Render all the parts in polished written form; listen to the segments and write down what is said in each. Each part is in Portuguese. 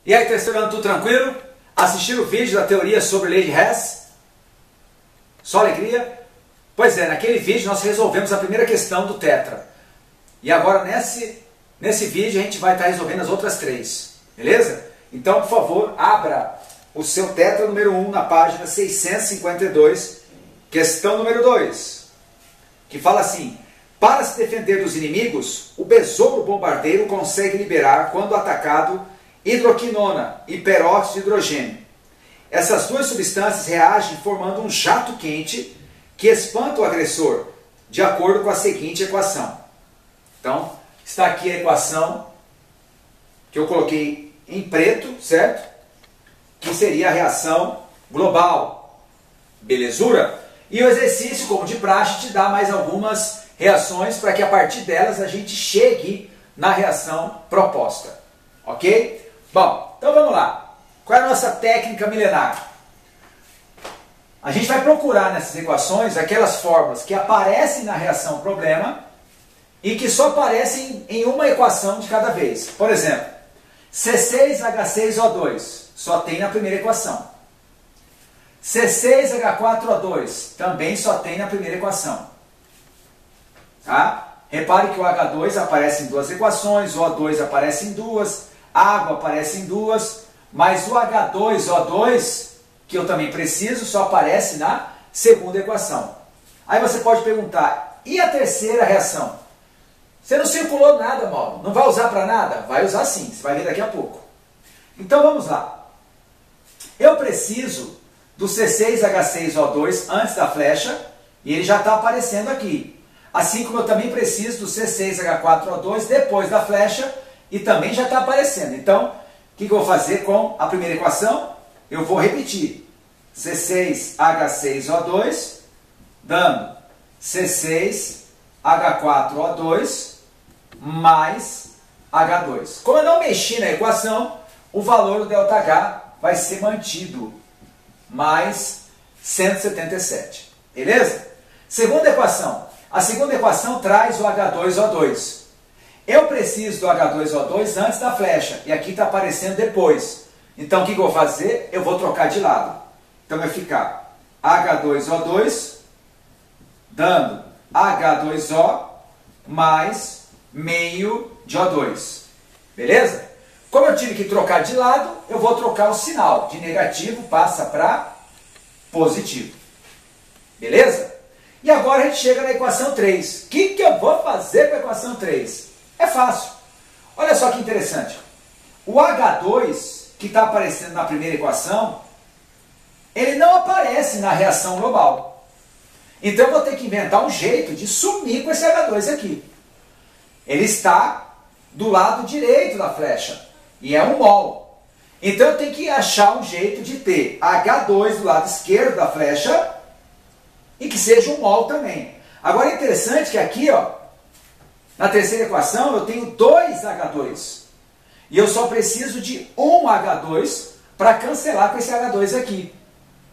E aí, terceiro ano, tudo tranquilo? Assistiram o vídeo da teoria sobre lei de Hess? Só alegria? Pois é, naquele vídeo nós resolvemos a primeira questão do tetra. E agora nesse vídeo a gente vai estar resolvendo as outras três. Beleza? Então, por favor, abra o seu tetra número 1 na página 652, questão número 2, que fala assim: para se defender dos inimigos, o besouro bombardeiro consegue liberar, quando atacado, hidroquinona e peróxido de hidrogênio. Essas duas substâncias reagem formando um jato quente que espanta o agressor, de acordo com a seguinte equação. Então, está aqui a equação que eu coloquei em preto, certo? Que seria a reação global. Belezura? E o exercício, como de praxe, te dá mais algumas reações para que a partir delas a gente chegue na reação proposta. Ok? Bom, então vamos lá. Qual é a nossa técnica milenar? A gente vai procurar nessas equações aquelas fórmulas que aparecem na reação problema e que só aparecem em uma equação de cada vez. Por exemplo, C6H6O2 só tem na primeira equação. C6H4O2 também só tem na primeira equação. Tá? Repare que o H2 aparece em duas equações, o O2 aparece em duas, a água aparece em duas, mas o H2O2, que eu também preciso, só aparece na segunda equação. Aí você pode perguntar, e a terceira reação? Você não circulou nada, Mauro. Não vai usar para nada? Vai usar sim, você vai ver daqui a pouco. Então vamos lá. Eu preciso do C6H6O2 antes da flecha, e ele já está aparecendo aqui. Assim como eu também preciso do C6H4O2 depois da flecha, e também já está aparecendo. Então, o que eu vou fazer com a primeira equação? Eu vou repetir. C6H6O2, dando C6H4O2 mais H2. Como eu não mexi na equação, o valor do ΔH vai ser mantido, mais 177. Beleza? Segunda equação. A segunda equação traz o H2O2. Eu preciso do H2O2 antes da flecha, e aqui está aparecendo depois. Então o que eu vou fazer? Eu vou trocar de lado. Então vai ficar H2O2 dando H2O mais meio de O2. Beleza? Como eu tive que trocar de lado, eu vou trocar o sinal. De negativo passa para positivo. Beleza? E agora a gente chega na equação 3. O que eu vou fazer com a equação 3? É fácil. Olha só que interessante. O H2, que está aparecendo na primeira equação, ele não aparece na reação global. Então eu vou ter que inventar um jeito de sumir com esse H2 aqui. Ele está do lado direito da flecha, e é um mol. Então eu tenho que achar um jeito de ter H2 do lado esquerdo da flecha, e que seja um mol também. Agora é interessante que aqui, ó, na terceira equação, eu tenho 2 H2. E eu só preciso de um H2 para cancelar com esse H2 aqui.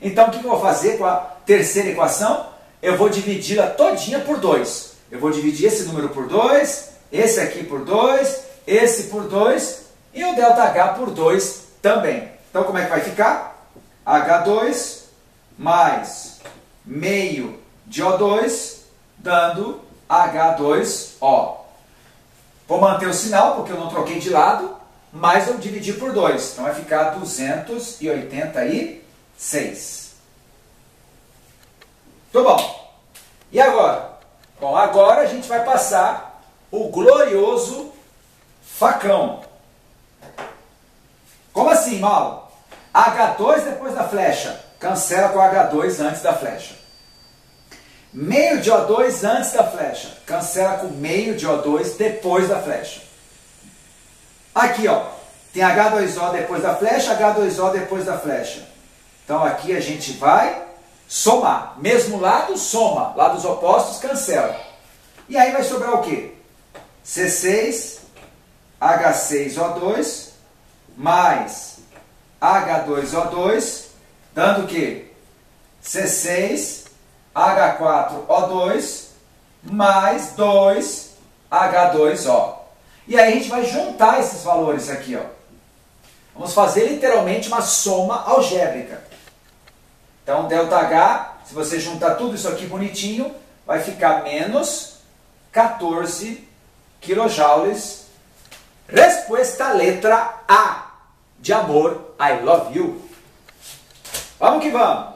Então, o que eu vou fazer com a terceira equação? Eu vou dividi-la todinha por 2. Eu vou dividir esse número por 2, esse aqui por 2, esse por 2 e o ΔH por 2 também. Então, como é que vai ficar? H2 mais meio de O2 dando H2O. Vou manter o sinal, porque eu não troquei de lado, mas eu dividi por 2. Então vai ficar 286. Tudo bom. E agora? Bom, agora a gente vai passar o glorioso facão. Como assim, Mauro? H2 depois da flecha. Cancela com H2 antes da flecha. Meio de O2 antes da flecha. Cancela com meio de O2 depois da flecha. Aqui, ó, tem H2O depois da flecha, H2O depois da flecha. Então aqui a gente vai somar. Mesmo lado, soma. Lados opostos, cancela. E aí vai sobrar o quê? C6H6O2 mais H2O2, dando o quê? C6H4O2 mais 2H2O. E aí a gente vai juntar esses valores aqui, ó. Vamos fazer literalmente uma soma algébrica. Então, ΔH, se você juntar tudo isso aqui bonitinho, vai ficar menos 14 kJ. Resposta letra A, de amor, I love you. Vamos que vamos.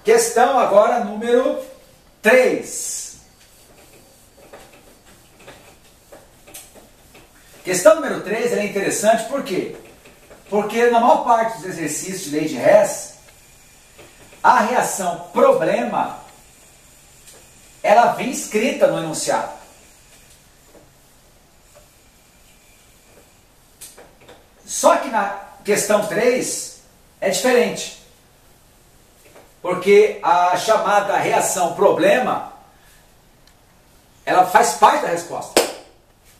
Questão agora número 3. Questão número 3 é interessante por quê? Porque na maior parte dos exercícios de lei de Hess, a reação problema, ela vem escrita no enunciado. Só que na questão 3 é diferente. Porque a chamada reação problema, ela faz parte da resposta.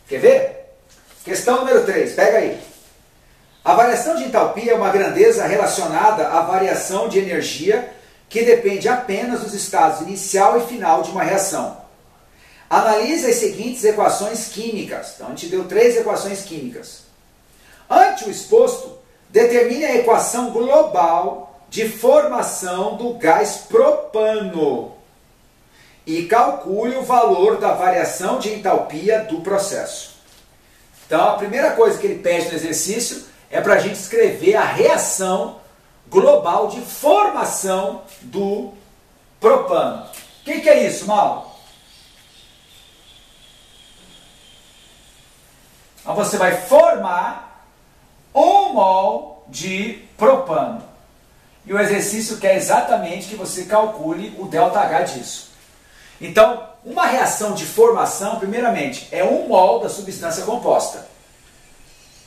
Quer ver? Questão número 3, pega aí. A variação de entalpia é uma grandeza relacionada à variação de energia que depende apenas dos estados inicial e final de uma reação. Analise as seguintes equações químicas. Então, a gente deu 3 equações químicas. Ante o exposto, determine a equação global de formação do gás propano e calcule o valor da variação de entalpia do processo. Então, a primeira coisa que ele pede no exercício é para a gente escrever a reação global de formação do propano. O que é isso, Mauro? Então, você vai formar 1 mol de propano. E o exercício quer exatamente que você calcule o ΔH disso. Então, uma reação de formação, primeiramente, é 1 mol da substância composta,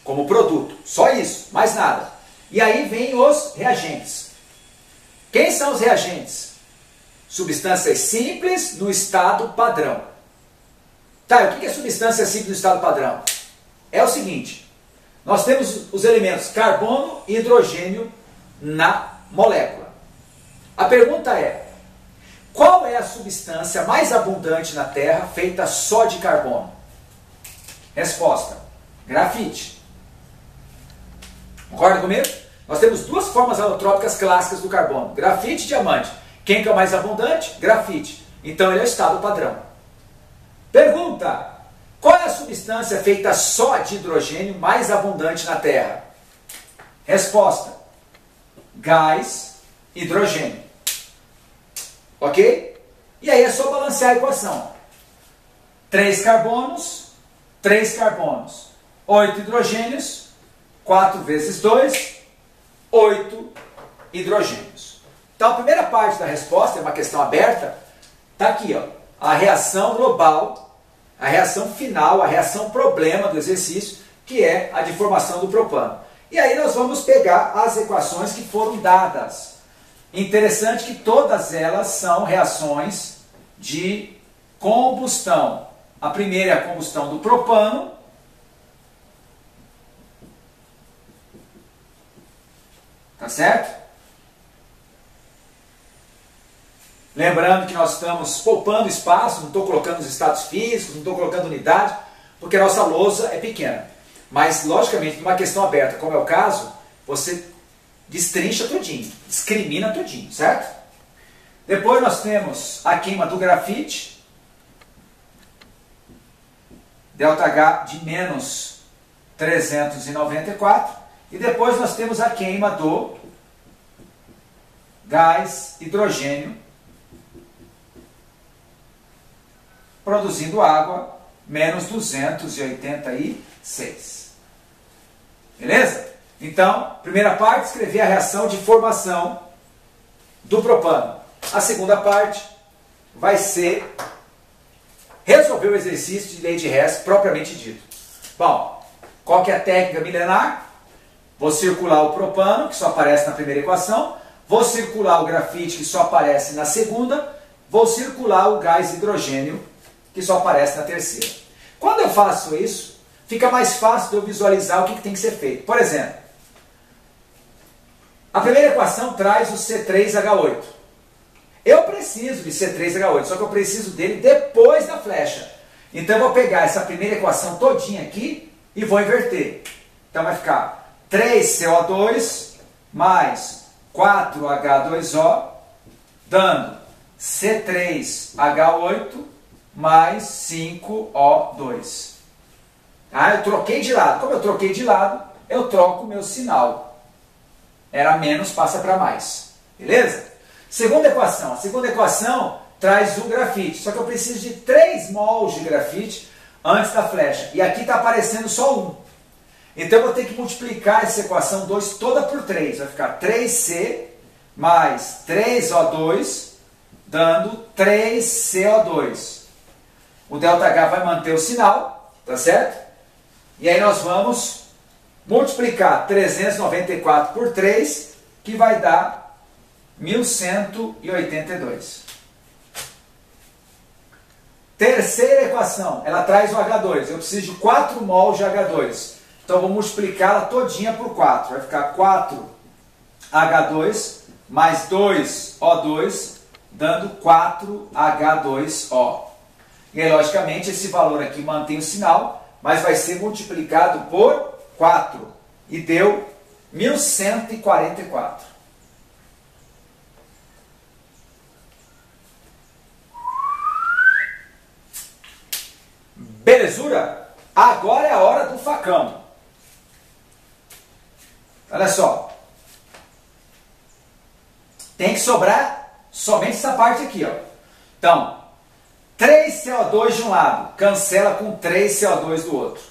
como produto. Só isso, mais nada. E aí vem os reagentes. Quem são os reagentes? Substâncias simples no estado padrão. Tá, e o que é substância simples no estado padrão? É o seguinte, nós temos os elementos carbono e hidrogênio na molécula. A pergunta é, qual é a substância mais abundante na Terra feita só de carbono? Resposta, grafite. Concorda comigo? Nós temos 2 formas alotrópicas clássicas do carbono, grafite e diamante. Quem que é o mais abundante? Grafite. Então ele é o estado padrão. Pergunta, qual é a substância feita só de hidrogênio mais abundante na Terra? Resposta, gás, hidrogênio. Ok? E aí é só balancear a equação. 3 carbonos, 8 hidrogênios, 4 vezes 2, 8 hidrogênios. Então a primeira parte da resposta, é uma questão aberta, está aqui, ó, a reação global, a reação final, a reação problema do exercício, que é a de formação do propano. E aí nós vamos pegar as equações que foram dadas. Interessante que todas elas são reações de combustão. A primeira é a combustão do propano. Tá certo? Lembrando que nós estamos poupando espaço, não estou colocando os estados físicos, não estou colocando unidade, porque a nossa lousa é pequena. Mas, logicamente, numa questão aberta, como é o caso, você destrincha tudinho, discrimina tudinho, certo? Depois nós temos a queima do grafite, ΔH de menos 394, e depois nós temos a queima do gás hidrogênio, produzindo água, menos 286. Beleza? Então, primeira parte, escrever a reação de formação do propano. A segunda parte vai ser resolver o exercício de lei de Hess propriamente dito. Bom, qual que é a técnica milenar? Vou circular o propano, que só aparece na primeira equação, vou circular o grafite, que só aparece na segunda, vou circular o gás hidrogênio, que só aparece na terceira. Quando eu faço isso, fica mais fácil de eu visualizar o que tem que ser feito. Por exemplo, a primeira equação traz o C3H8. Eu preciso de C3H8, só que eu preciso dele depois da flecha. Então eu vou pegar essa primeira equação todinha aqui e vou inverter. Então vai ficar 3CO2 mais 4H2O, dando C3H8 mais 5O2. Eu troquei de lado. Como eu troquei de lado, eu troco o meu sinal. Era menos, passa para mais. Beleza? Segunda equação. A segunda equação traz o grafite. Só que eu preciso de 3 mols de grafite antes da flecha. E aqui está aparecendo só 1. Então eu vou ter que multiplicar essa equação 2 toda por 3. Vai ficar 3C mais 3O2, dando 3CO2. O ΔH vai manter o sinal, tá certo? E aí nós vamos multiplicar 394 por 3, que vai dar 1182. Terceira equação, ela traz o H2. Eu preciso de 4 mols de H2. Então eu vou multiplicá-la todinha por 4. Vai ficar 4H2 mais 2O2, dando 4H2O. E aí, logicamente, esse valor aqui mantém o sinal, mas vai ser multiplicado por 4. E deu 1144. Belezura? Agora é a hora do facão. Olha só. Tem que sobrar somente essa parte aqui, ó. Então, 3CO2 de um lado, cancela com 3CO2 do outro.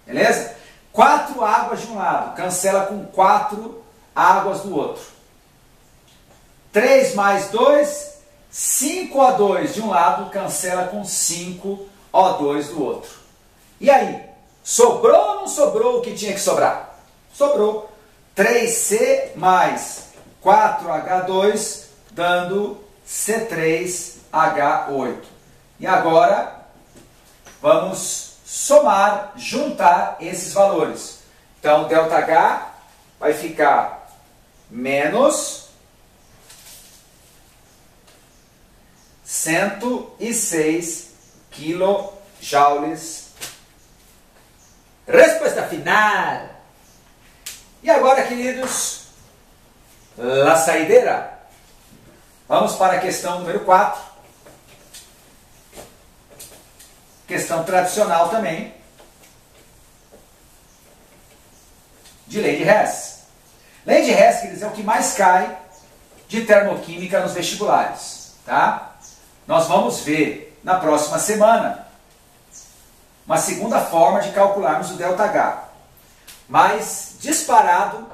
Beleza? 4 águas de um lado, cancela com 4 águas do outro. 3 mais 2, 5O2 de um lado, cancela com 5O2 do outro. E aí? Sobrou ou não sobrou o que tinha que sobrar? Sobrou. 3C mais 4H2, dando C3H8. E agora, vamos somar, juntar esses valores. Então, ΔH vai ficar menos 106 kJ. Resposta final! E agora, queridos, la saideira. Vamos para a questão número 4. Questão tradicional também. De lei de Hess. Lei de Hess, queridos, é o que mais cai de termoquímica nos vestibulares. Tá? Nós vamos ver na próxima semana uma segunda forma de calcularmos o ΔH. Mas, disparado,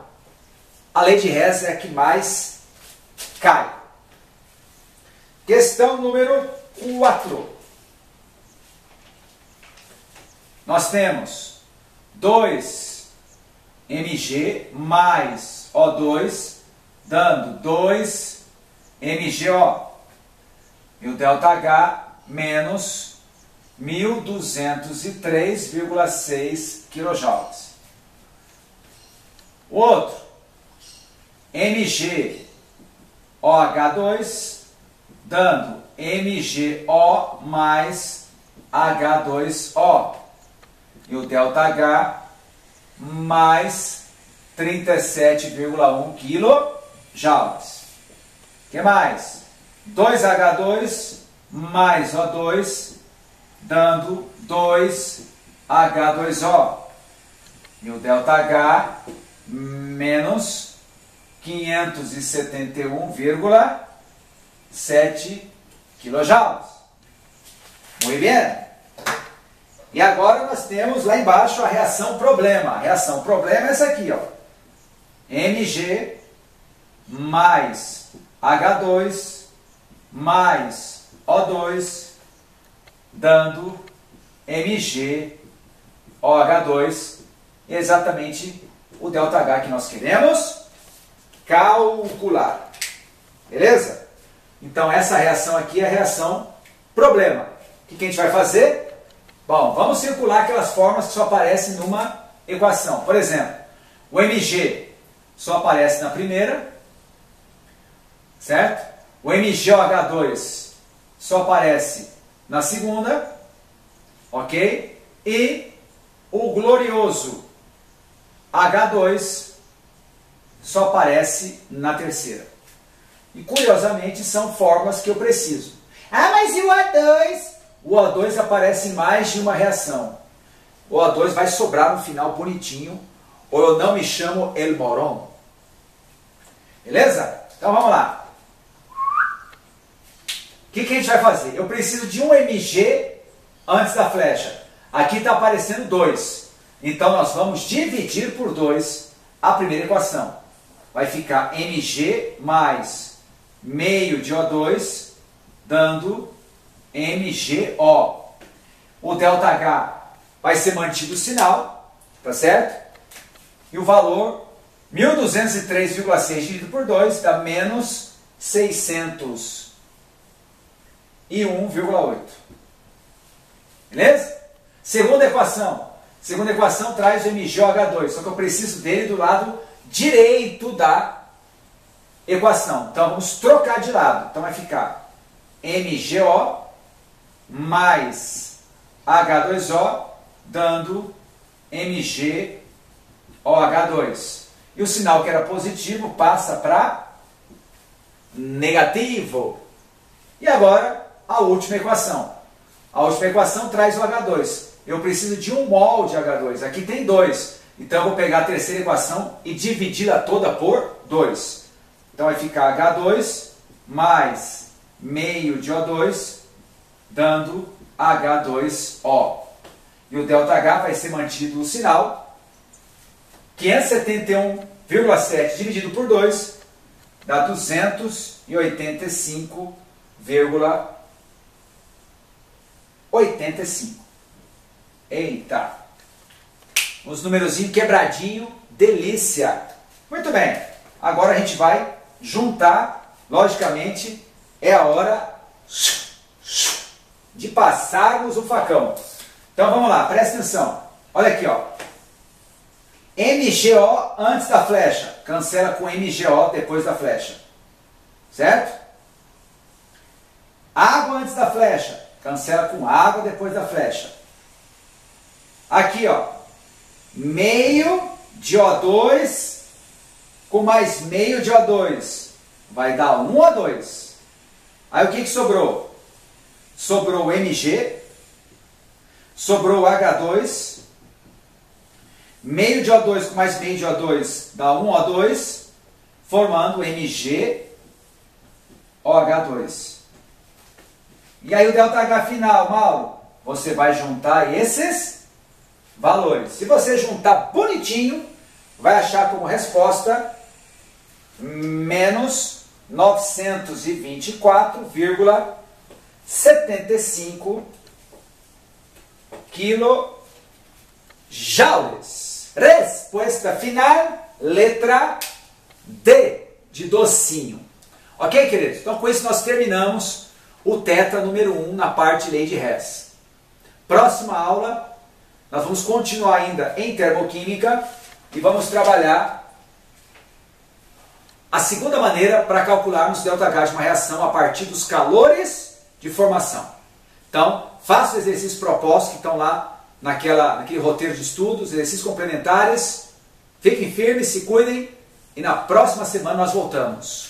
a lei de Hess é a que mais cai. Questão número 4. Nós temos 2mg mais O2, dando 2mgO. E o ΔH menos 1203,6 kJ. O outro, MgOH2, dando MgO mais H2O. E o ΔH mais 37,1 kJ. O que mais? 2H2 mais O2, dando 2H2O. E o ΔH menos 571,7 kJ. Muito bem. E agora nós temos lá embaixo a reação problema. A reação problema é essa aqui, ó. Mg mais H2 mais O2, dando MgOH2, exatamente o ΔH que nós queremos calcular. Beleza? Então essa reação aqui é a reação problema. O que a gente vai fazer? Bom, vamos circular aquelas formas que só aparecem numa equação. Por exemplo, o Mg só aparece na primeira, certo? O MgOH2 só aparece na segunda, ok? E o glorioso H2 só aparece na terceira. E curiosamente são fórmulas que eu preciso. Ah, mas e o O2? O O2 aparece em mais de uma reação. O O2 vai sobrar no final bonitinho, ou eu não me chamo El Moron. Beleza? Então vamos lá. O que a gente vai fazer? Eu preciso de um Mg antes da flecha. Aqui está aparecendo 2. Então nós vamos dividir por 2 a primeira equação. Vai ficar Mg mais meio de O2, dando MgO. O ΔH vai ser mantido o sinal, tá certo? E o valor 1.203,6 dividido por 2 dá menos 601,8. Beleza? Segunda equação. Segunda equação traz o MgOH2, só que eu preciso dele do lado direito da equação. Então vamos trocar de lado. Então vai ficar MgO mais H2O dando MgOH2. E o sinal que era positivo passa para negativo. E agora a última equação. A última equação traz o H2. Eu preciso de 1 mol de H2. Aqui tem 2. Então eu vou pegar a terceira equação e dividi-la toda por 2. Então vai ficar H2 mais meio de O2 dando H2O. E o ΔH vai ser mantido o sinal. 571,7 dividido por 2 dá 285,85. Eita! Os numerozinhos quebradinho, delícia! Muito bem, agora a gente vai juntar, logicamente, é a hora de passarmos o facão. Então vamos lá, presta atenção. Olha aqui, ó. MgO antes da flecha, cancela com MgO depois da flecha. Certo? Água antes da flecha, cancela com água depois da flecha. Aqui, ó. Meio de O2 com mais meio de O2 vai dar 1 O2. Aí o que sobrou? Sobrou o Mg, sobrou o H2, meio de O2 com mais meio de O2 dá 1 O2, formando MgOH2. E aí o ΔH final, Mauro, você vai juntar esses valores. Se você juntar bonitinho, vai achar como resposta menos 924,75 quilojoules. Resposta final, letra D, de docinho. Ok, queridos? Então com isso nós terminamos o tetra número 1 na parte lei de Hess. Próxima aula, nós vamos continuar ainda em termoquímica e vamos trabalhar a segunda maneira para calcularmos ΔH de uma reação a partir dos calores de formação. Então, faça os exercícios propostos que estão lá naquele roteiro de estudos, exercícios complementares. Fiquem firmes, se cuidem e na próxima semana nós voltamos.